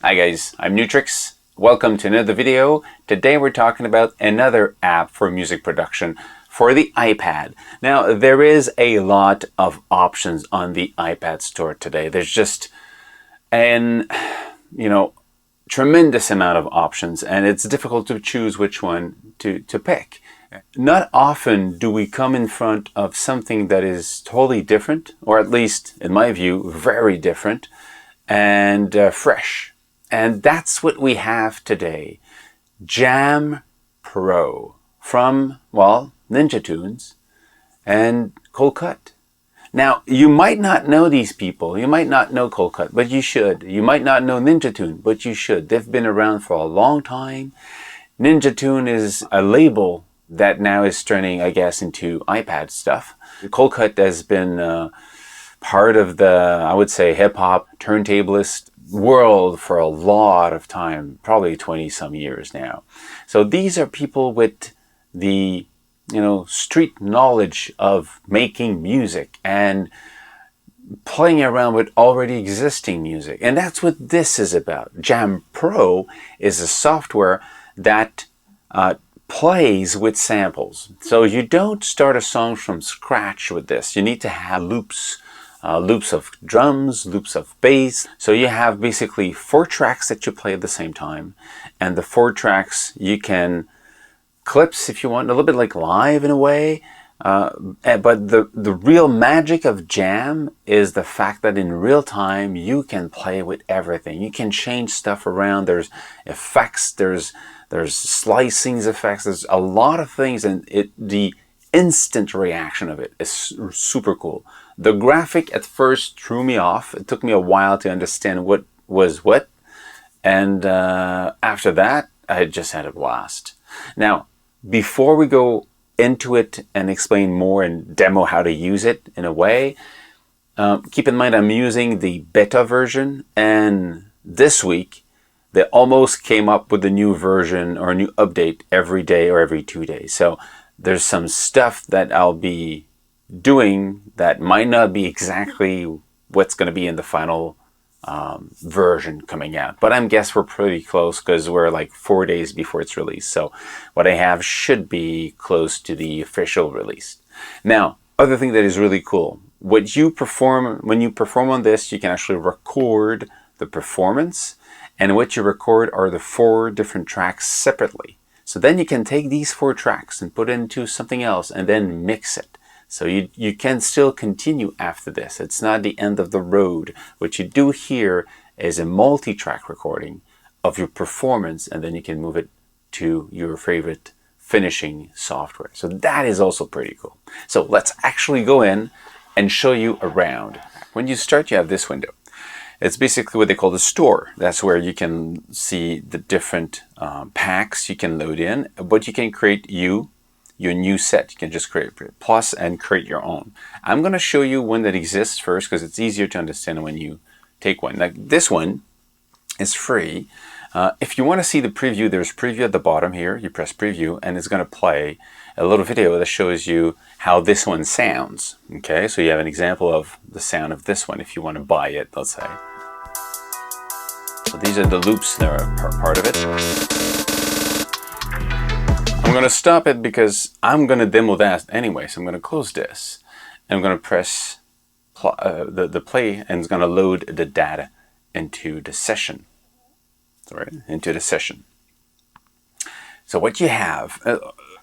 Hi guys, I'm Nu-Trix. Welcome to another video. Today we're talking about another app for music production for the iPad. Now there is a lot of options on the iPad store today. There's just tremendous amount of options, and it's difficult to choose which one to pick. Not often do we come in front of something that is totally different, or at least in my view very different and fresh. And that's what we have today. JAMM PRO from, well, NinjaTunes and Colcut. Now, you might not know these people. You might not know Colcut, but you should. You might not know NinjaTunes, but you should. They've been around for a long time. NinjaTunes is a label that now is turning, I guess, into iPad stuff. Colcut has been part of the, I would say, hip-hop turntablist world for a lot of time, probably 20 some years now. So these are people with the street knowledge of making music and playing around with already existing music. And that's what this is about. JAMM PRO is a software that plays with samples. So you don't start a song from scratch with this. You need to have loops. Loops of drums, loops of bass. So you have basically 4 tracks that you play at the same time. And the 4 tracks you can clips if you want, a little bit like live in a way. But the real magic of JAMM is the fact that in real time you can play with everything. You can change stuff around. There's effects, there's slicing effects, there's a lot of things, and the instant reaction of it is super cool. The graphic at first threw me off. It took me a while to understand what was what. And after that, I just had a blast. Now, before we go into it and explain more and demo how to use it in a way, keep in mind I'm using the beta version. And this week, they almost came up with a new version or a new update every day or every 2 days. So there's some stuff that I'll be doing that might not be exactly what's going to be in the final version coming out. But I guess we're pretty close because we're like 4 days before it's released. So what I have should be close to the official release. Now, other thing that is really cool, when you perform on this, you can actually record the performance. And what you record are the 4 different tracks separately. So then you can take these 4 tracks and put it into something else and then mix it. So you can still continue after this. It's not the end of the road. What you do here is a multi-track recording of your performance, and then you can move it to your favorite finishing software. So that is also pretty cool. So let's actually go in and show you around. When you start, you have this window. It's basically what they call the store. That's where you can see the different packs you can load in, but you can create your new set. You can just create plus and create your own. I'm going to show you one that exists first because it's easier to understand when you take one. Like this one is free. If you want to see the preview, there's preview at the bottom here. You press preview and it's going to play a little video that shows you how this one sounds. Okay, so you have an example of the sound of this one if you want to buy it, let's say. So these are the loops that are part of it. I'm going to stop it because I'm going to demo that anyway. So I'm going to close this and I'm going to press the play, and it's going to load the data into the session. Into the session. So what you have,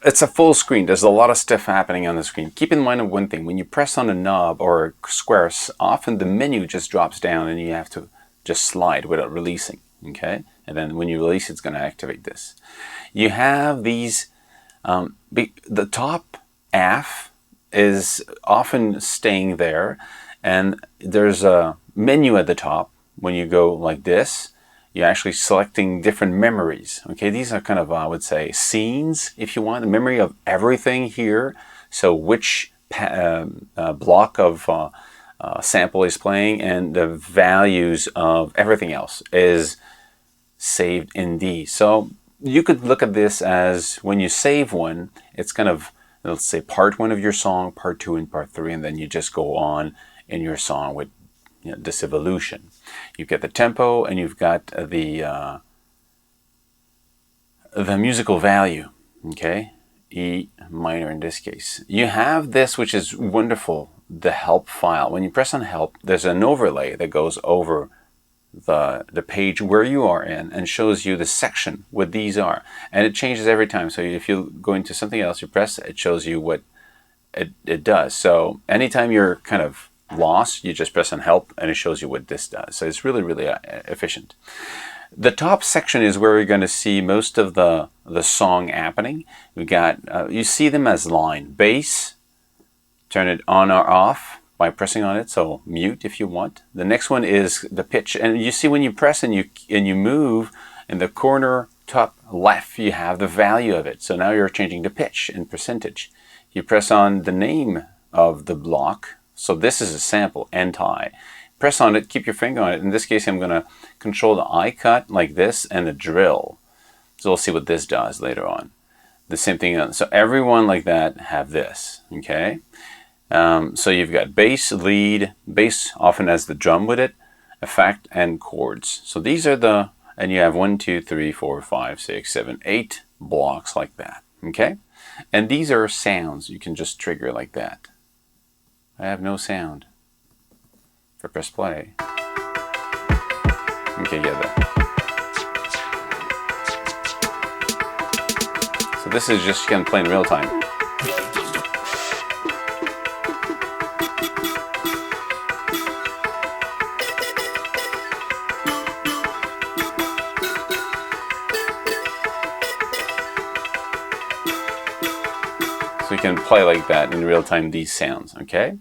it's a full screen. There's a lot of stuff happening on the screen. Keep in mind one thing. When you press on a knob or a square, often the menu just drops down and you have to just slide without releasing. Okay? And then when you release, it's going to activate this. You have these, the top half is often staying there. And there's a menu at the top. When you go like this, you're actually selecting different memories. Okay, these are kind of, I would say, scenes, if you want, the memory of everything here. So which block of sample is playing, and the values of everything else is saved in these. So you could look at this as when you save one, it's kind of, let's say, part 1 of your song, part 2 and part 3, and then you just go on in your song with this evolution. You've got the tempo, and you've got the musical value, okay? E minor in this case. You have this, which is wonderful, the help file. When you press on help, there's an overlay that goes over the page where you are in and shows you the section what these are, and it changes every time. So if you go into something else, you press, it shows you what it does. So anytime you're kind of lost, you just press on help and it shows you what this does. So it's really, really efficient. The top section is where you're going to see most of the song happening. We got you see them as line. Bass, turn it on or off by pressing on it, so mute if you want. The next one is the pitch, and you see when you press and you move, in the corner top left you have the value of it. So now you're changing the pitch in percentage. You press on the name of the block, so this is a sample, anti. Press on it, keep your finger on it. In this case I'm going to control the I cut like this and the drill. So we'll see what this does later on. The same thing, so everyone like that have this, okay? So you've got bass, lead, bass often has the drum with it, effect, and chords. So these are the, and you have 1, 2, 3, 4, 5, 6, 7, 8 blocks like that, okay? And these are sounds you can just trigger like that. I have no sound. If I press play. Okay, yeah, that. So this is just going to play in real time. So you can play like that in real time, these sounds, okay?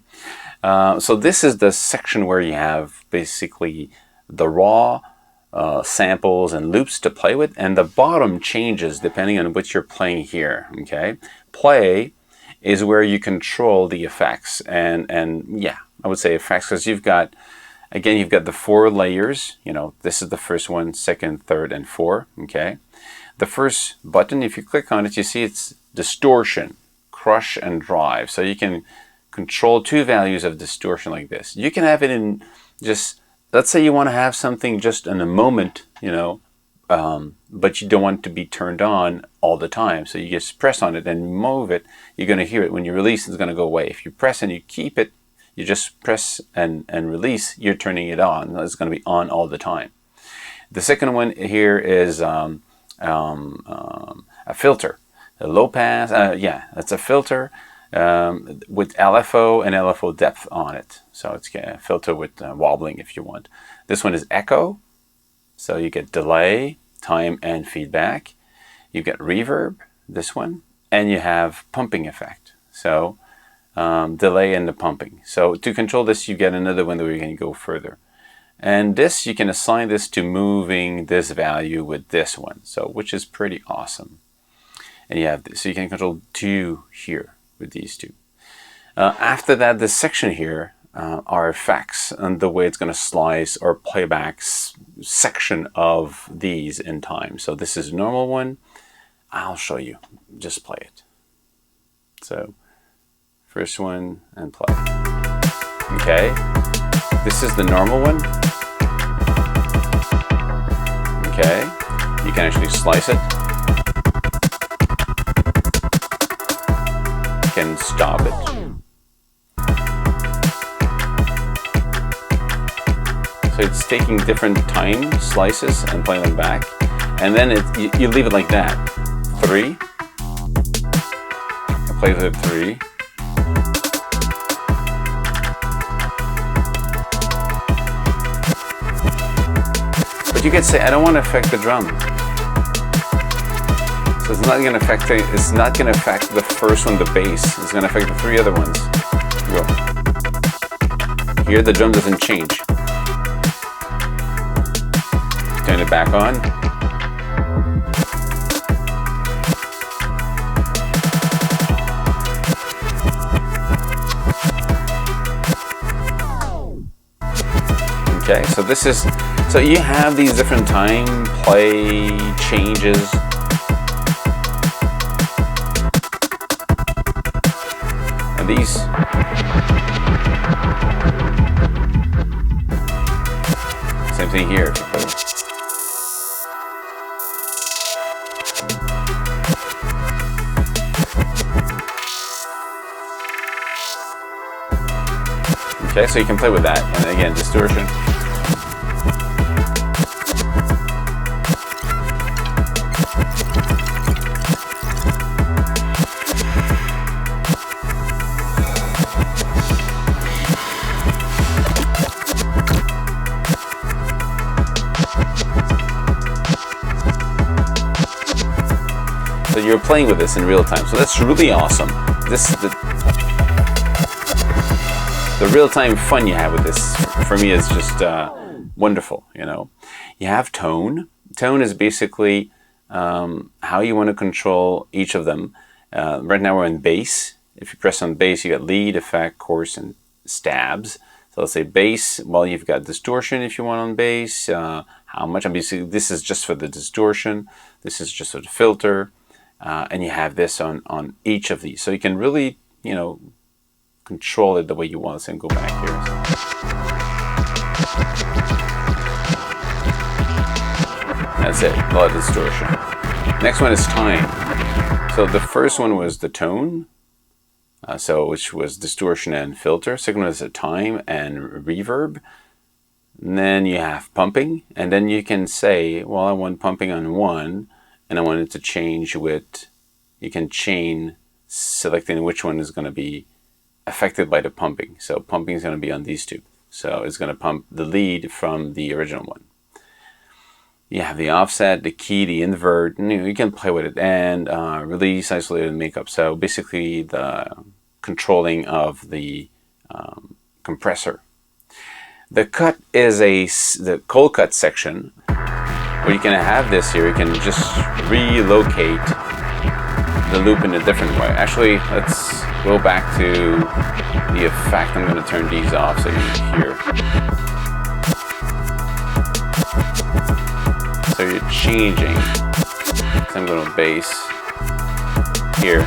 So this is the section where you have basically the raw samples and loops to play with, and the bottom changes depending on what you're playing here, okay? Play is where you control the effects, and yeah, I would say effects, because you've got, again, you've got the 4 layers, you know, this is the first one, second, third, and 4, okay? The first button, if you click on it, you see it's distortion, crush, and drive. So you can control 2 values of distortion like this. You can have it in just, let's say you want to have something just in a moment, you know, but you don't want it to be turned on all the time. So you just press on it and move it. You're going to hear it. When you release, it's going to go away. If you press and you keep it, you just press and release, you're turning it on. It's going to be on all the time. The second one here is a filter. A low pass, yeah, that's a filter with LFO and LFO depth on it. So it's a filter with wobbling if you want. This one is echo, so you get delay, time, and feedback. You get reverb, this one, and you have pumping effect. So delay and the pumping. So to control this, you get another one where you can go further. And this, you can assign this to moving this value with this one, so which is pretty awesome. And you have this, so you can control 2 here with these 2. After that, this section here are effects and the way it's going to slice or playback section of these in time. So this is a normal one. I'll show you. Just play it. So first one and play. Okay. This is the normal one. Okay. You can actually slice it. Can stop it. So it's taking different time slices and playing them back, and then you leave it like that. 3. I play with 3. But you could say, I don't want to affect the drum. So it's not going to affect. It's not going to affect the first one, the bass. It's going to affect the 3 other ones. Go. Here the drum doesn't change. Turn it back on. Okay, so this is, so you have these different time play changes. Same thing here. If you play. Okay, so you can play with that, and again, distortion. So you're playing with this in real time, so that's really awesome. This is the real-time fun you have with this, for me, is just wonderful. You know, you have tone. Tone is basically how you want to control each of them. Right now we're in bass. If you press on bass, you got lead, effect, chorus, and stabs. So let's say bass. Well, you've got distortion if you want on bass. How much? Obviously, this is just for the distortion. This is just for the filter, and you have this on each of these. So you can really, you know, control it the way you want. So go back here. That's it, a lot of distortion. Next one is time. So the first one was the tone, which was distortion and filter. Second one is the time and reverb. And then you have pumping, and then you can say, well, I want pumping on one, and I want it to change with, you can chain selecting which one is going to be affected by the pumping. So pumping is going to be on these two. So it's going to pump the lead from the original one. You have the offset, the key, the invert, and you can play with it, and release, isolate, and makeup. So basically the controlling of the compressor. The cut is the cold cut section, where you can have this here. You can just relocate the loop in a different way. Actually, let's go back to the effect. I'm going to turn these off so you can hear. So you're changing. So I'm going to bass here.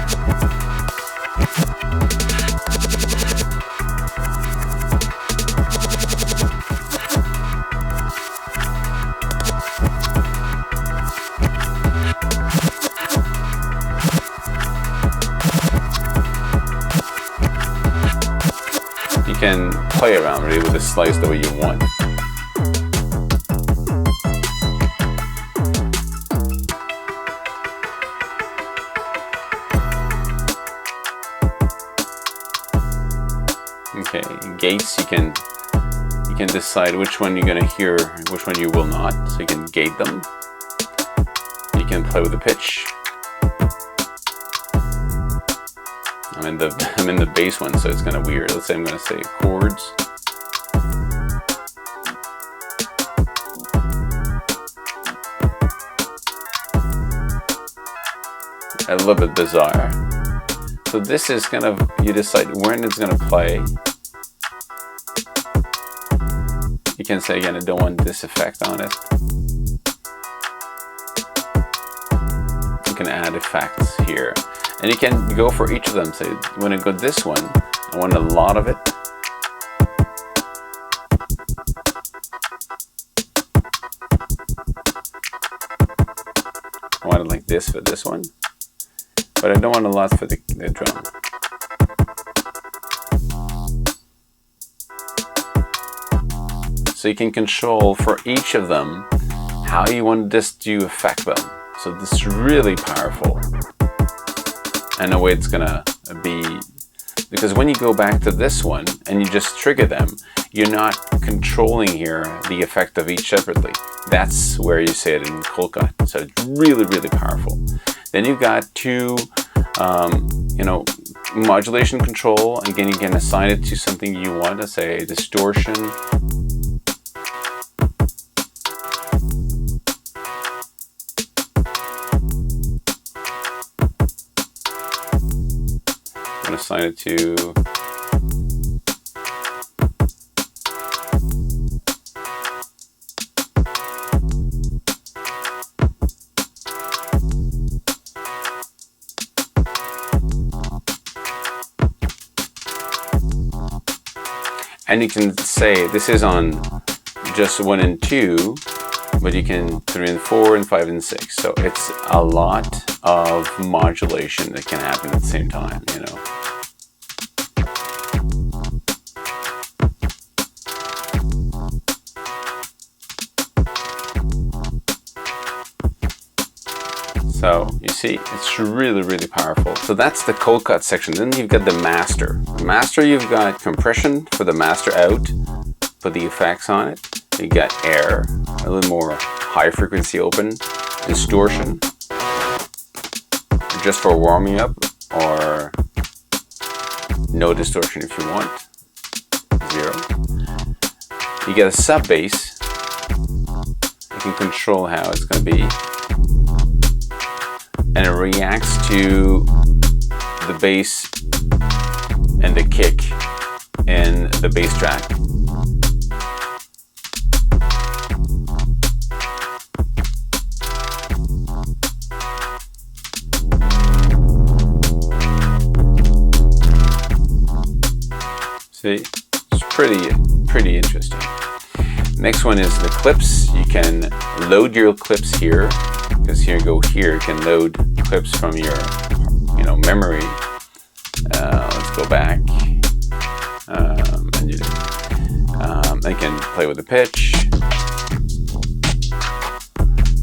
You can play around really with the slice the way you want. Okay, gates, you can decide which one you're going to hear, which one you will not. So you can gate them. You can play with the pitch. I'm in the bass one, so it's kind of weird. Let's say I'm going to say chords. A little bit bizarre. So this is kind of, you decide when it's going to play. You can say again, I don't want this effect on it. You can add effects here. And you can go for each of them. Say, when I go this one, I want a lot of it. I want it like this for this one. But I don't want a lot for the drum. So you can control for each of them how you want this to affect them. So this is really powerful. And the way it's gonna be, because when you go back to this one and you just trigger them, you're not controlling here the effect of each separately. That's where you say it in cold cut. So it's really, really powerful. Then you've got two, modulation control. Again, you can assign it to something you want. Let's say distortion. I'm going to assign it to and you can say this is on just 1 and 2, but you can 3 and 4 and 5 and 6. So it's a lot of modulation that can happen at the same time, you know. So you see, it's really, really powerful. So that's the cold cut section. Then you've got the master. The master, you've got compression for the master out, put the effects on it. You got air, a little more high frequency open, distortion, just for warming up, or no distortion if you want, 0. You get a sub bass. You can control how it's going to be. And it reacts to the bass and the kick in the bass track. See, it's pretty interesting. Next one is the clips. You can load your clips here. Because here, you can load clips from your, memory. Let's go back. And you can play with the pitch.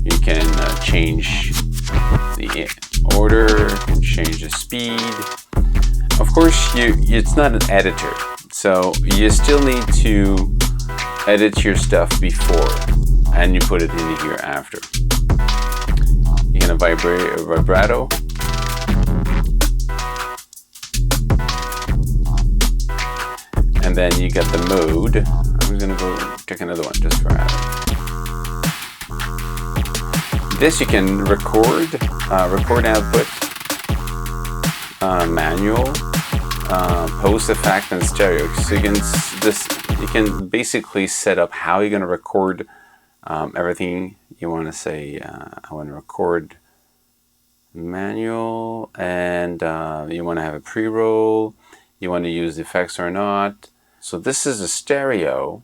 You can change the order. You can change the speed. Of course, it's not an editor, so you still need to edit your stuff before, and you put it in here after. You can vibrato. And then you get the mode. I'm gonna go check another one just for Adam. This you can record output, manual, post effect, and stereo. So you can basically set up how you're gonna record everything. You want to say, I want to record manual, and you want to have a pre-roll, you want to use effects or not. So this is a stereo,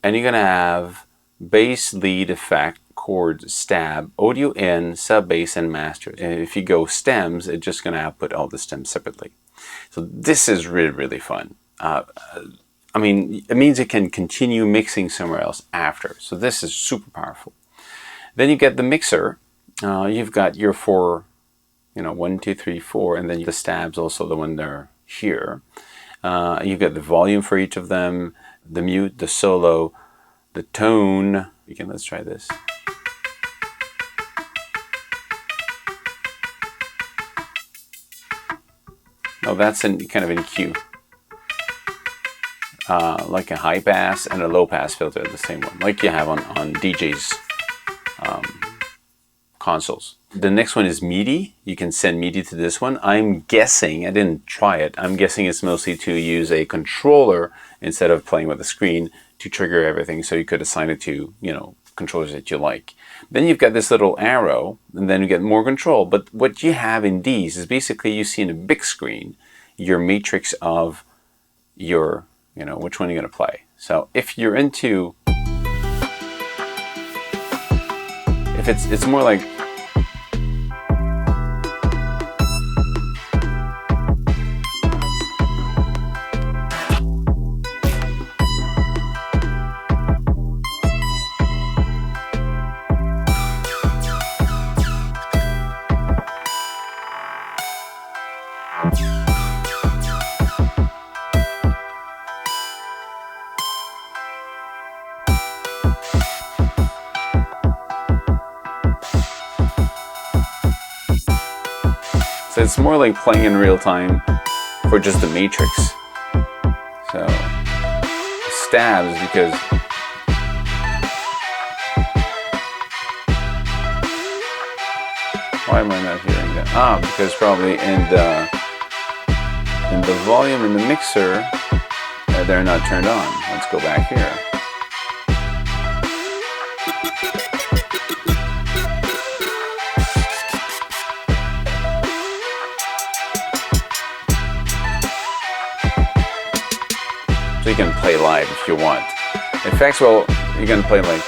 and you're going to have bass, lead, effect, chord, stab, audio in, sub bass, and master. And if you go stems, it's just going to output all the stems separately. So this is really, really fun. I mean, it means it can continue mixing somewhere else after. So this is super powerful. Then you get the mixer. You've got your 4, 1, 2, 3, 4, and then the stabs also, the one there here. You've got the volume for each of them, the mute, the solo, the tone. Let's try this. Oh, that's kind of in Q. Like a high pass and a low pass filter, the same one, like you have on DJs. Consoles. The next one is MIDI. You can send MIDI to this one. I'm guessing, I didn't try it, I'm guessing it's mostly to use a controller instead of playing with the screen to trigger everything, so you could assign it to, controllers that you like. Then you've got this little arrow, and then you get more control. But what you have in these is basically you see in a big screen your matrix of your, which one you're going to play. So if you're into, if it's more like, so it's more like playing in real time for just the matrix. So stabs, because why am I not hearing that? Because probably in the volume in the mixer they're not turned on. Let's go back here. So you can play live if you want. Effects, well, you're gonna play like.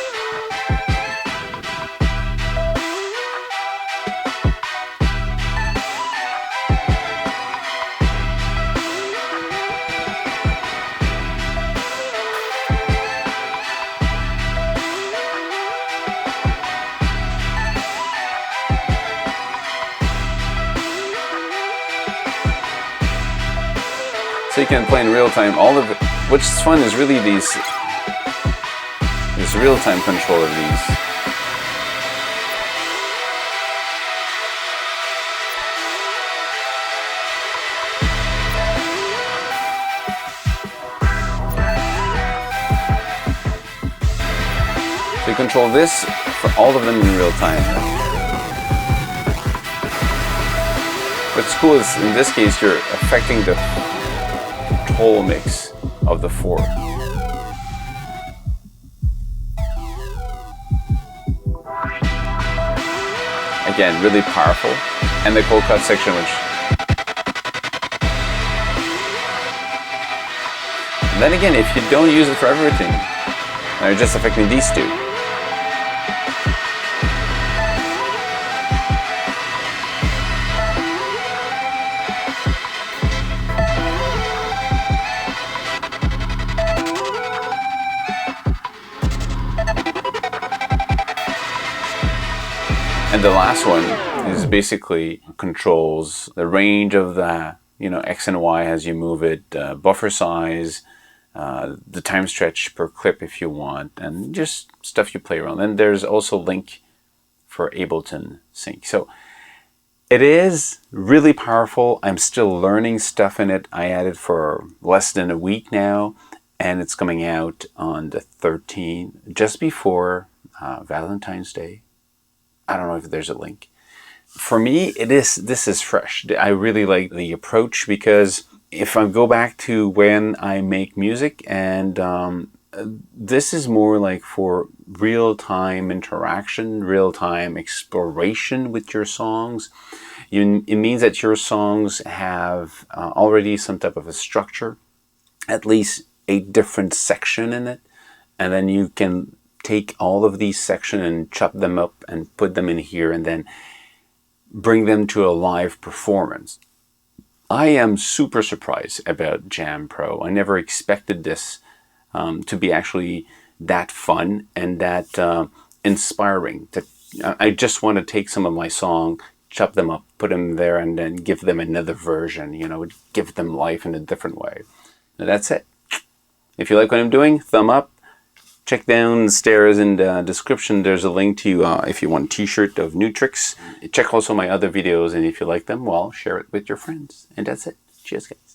So you can play in real time. All of it, what's fun is really this real time control of these. So you control this for all of them in real time. What's cool is in this case you're affecting the whole mix of the 4. Again, really powerful. And the cold cut section, which... And then again, if you don't use it for everything, now you're just affecting these 2. And the last one is basically controls the range of the, X and Y as you move it, buffer size, the time stretch per clip if you want, and just stuff you play around. And there's also link for Ableton Sync. So it is really powerful. I'm still learning stuff in it. I added for less than a week now, and it's coming out on the 13th, just before Valentine's Day. I don't know if there's a link. For me, this is fresh. I really like the approach because if I go back to when I make music, and this is more like for real-time interaction, real-time exploration with your songs. It means that your songs have already some type of a structure, at least a different section in it, and then you can take all of these sections and chop them up and put them in here and then bring them to a live performance. I am super surprised about JAMM Pro. I never expected this to be actually that fun and that inspiring. I just want to take some of my songs, chop them up, put them there, and then give them another version, give them life in a different way. And that's it. If you like what I'm doing, thumb up. Check downstairs in the description. There's a link to if you want a t-shirt of Nu-Trix. Check also my other videos, and if you like them, well, share it with your friends. And that's it. Cheers, guys.